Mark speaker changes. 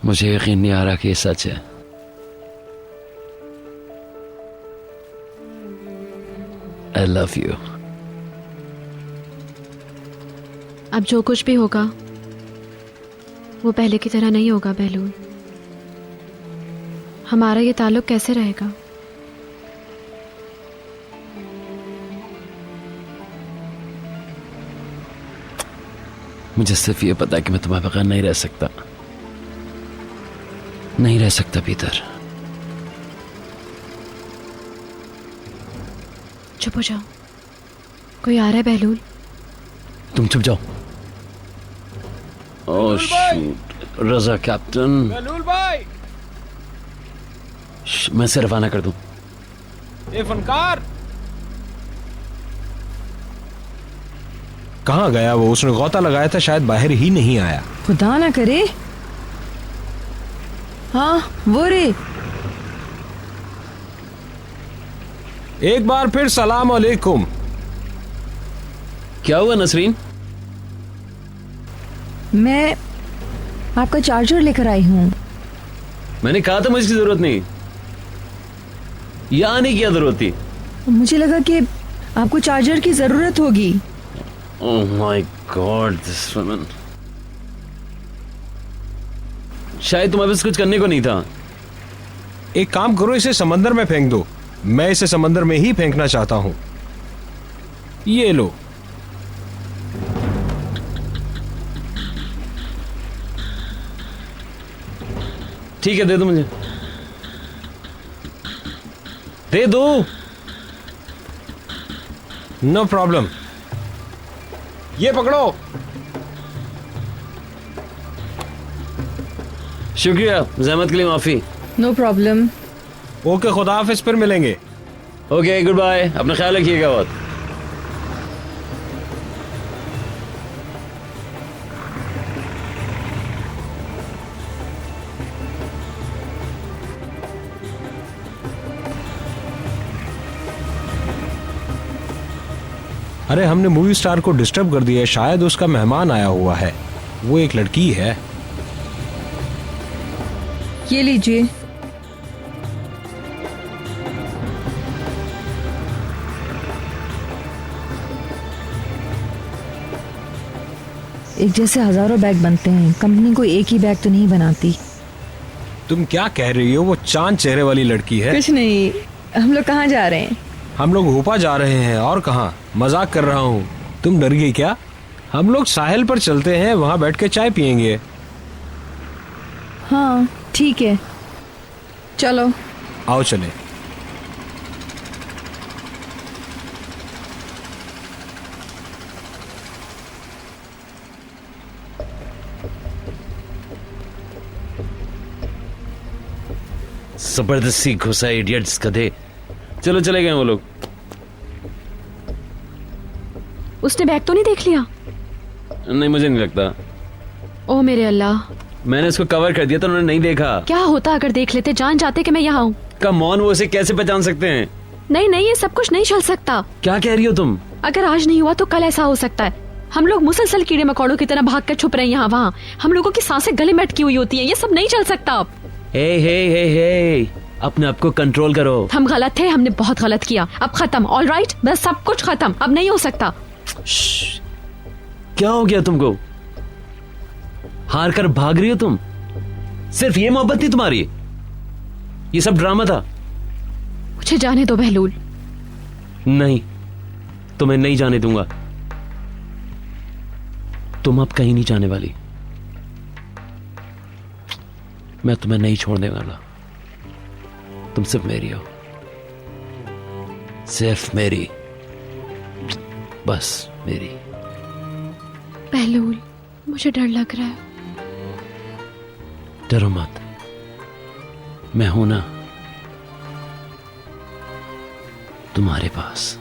Speaker 1: मुझे यकीन नहीं आ रहा कि ये सच है। I love you.
Speaker 2: अब जो कुछ भी होगा वो पहले की तरह नहीं होगा बहलूल। हमारा ये ताल्लुक कैसे रहेगा?
Speaker 1: मुझे सिर्फ ये पता है कि मैं तुम्हारे बगैर नहीं रह सकता, नहीं रह सकता पीटर।
Speaker 2: चुप हो जाओ, कोई आ रहा है बहलूल।
Speaker 1: तुम चुप जाओ। ओह शूट, रजा कैप्टन।
Speaker 3: बहलूल भाई,
Speaker 1: मैं इसे रवाना कर दूं।
Speaker 3: ये फनकार
Speaker 4: कहाँ गया वो? उसने गौता लगाया था, शायद बाहर ही नहीं आया।
Speaker 5: खुदा ना करे। हाँ वो रे।
Speaker 4: एक बार फिर सलाम अलैकुम।
Speaker 1: क्या हुआ नसरीन?
Speaker 5: मैं आपका चार्जर लेकर आई हूँ।
Speaker 1: मैंने कहा था मुझे जरूरत नहीं, या आने की क्या जरूरत थी?
Speaker 5: मुझे लगा कि आपको चार्जर की जरूरत होगी।
Speaker 1: Oh my God, this woman. शायद तुम्हारे पास कुछ करने को नहीं था।
Speaker 4: एक काम करो, इसे समंदर में फेंक दो। मैं इसे समंदर में ही फेंकना चाहता हूं। ये लो।
Speaker 1: ठीक है, दे दो मुझे, दे दो।
Speaker 4: No problem. ये पकड़ो।
Speaker 1: शुक्रिया, जहमत के लिए माफी।
Speaker 5: No problem.
Speaker 4: ओके, खुदा हाफिज, फिर मिलेंगे।
Speaker 1: ओके, गुड बाय, अपना ख्याल रखिएगा बहुत।
Speaker 4: अरे हमने मूवी स्टार को डिस्टर्ब कर दिया है, शायद उसका मेहमान आया हुआ है। वो एक लड़की है।
Speaker 5: ये लीजिए। एक जैसे हजारों बैग बनते हैं, कंपनी को एक ही बैग तो नहीं बनाती।
Speaker 4: तुम क्या कह रही हो? वो चांद चेहरे वाली लड़की है।
Speaker 5: कुछ नहीं। हम लोग कहाँ जा रहे हैं?
Speaker 4: हम लोग ऊपर जा रहे हैं। और कहाँ? मजाक कर रहा हूँ। तुम डर गई क्या? हम लोग साहिल पर चलते हैं, वहां बैठ के चाय पियेंगे।
Speaker 5: हाँ ठीक है, चलो।
Speaker 4: आओ चले।
Speaker 1: जबरदस्ती घुसा इडियट्स गधे। चलो, चले गए वो लोग।
Speaker 2: उसने बैग तो नहीं देख लिया?
Speaker 1: नहीं, मुझे नहीं लगता।
Speaker 2: ओह मेरे अल्लाह,
Speaker 1: मैंने इसको कवर कर दिया तो उन्होंने नहीं देखा।
Speaker 2: क्या होता अगर देख लेते? जान जाते कि मैं यहाँ हूँ।
Speaker 1: कम ऑन, वो इसे कैसे पहचान सकते हैं?
Speaker 2: नहीं नहीं, ये सब कुछ नहीं चल सकता।
Speaker 1: क्या कह रही हो तुम?
Speaker 2: अगर आज नहीं हुआ तो कल ऐसा हो सकता है। हम लोग मुसलसल कीड़े मकोड़ों की तरह भाग कर छुप रहे हैं यहाँ वहाँ। हम लोगों की सांसें गले में अटकी हुई होती हैं। ये सब नहीं चल सकता अब।
Speaker 1: हे, अपने आप को कंट्रोल करो।
Speaker 2: हम गलत थे, हमने बहुत गलत किया। अब खत्म, ऑल राइट, बस सब कुछ खत्म, अब नहीं हो सकता।
Speaker 1: क्या हो गया तुमको? हार कर भाग रही हो तुम? सिर्फ ये मोहब्बत थी तुम्हारी? ये सब ड्रामा था?
Speaker 2: मुझे जाने दो बहलूल।
Speaker 1: नहीं, तुम्हें नहीं जाने दूंगा। तुम अब कहीं नहीं जाने वाली। मैं तुम्हें नहीं छोड़ने वाला। तुम सिर्फ मेरी हो, सिर्फ मेरी, बस मेरी।
Speaker 2: बहलूल, मुझे डर लग रहा है।
Speaker 1: डरो मत, मैं हूं ना तुम्हारे पास।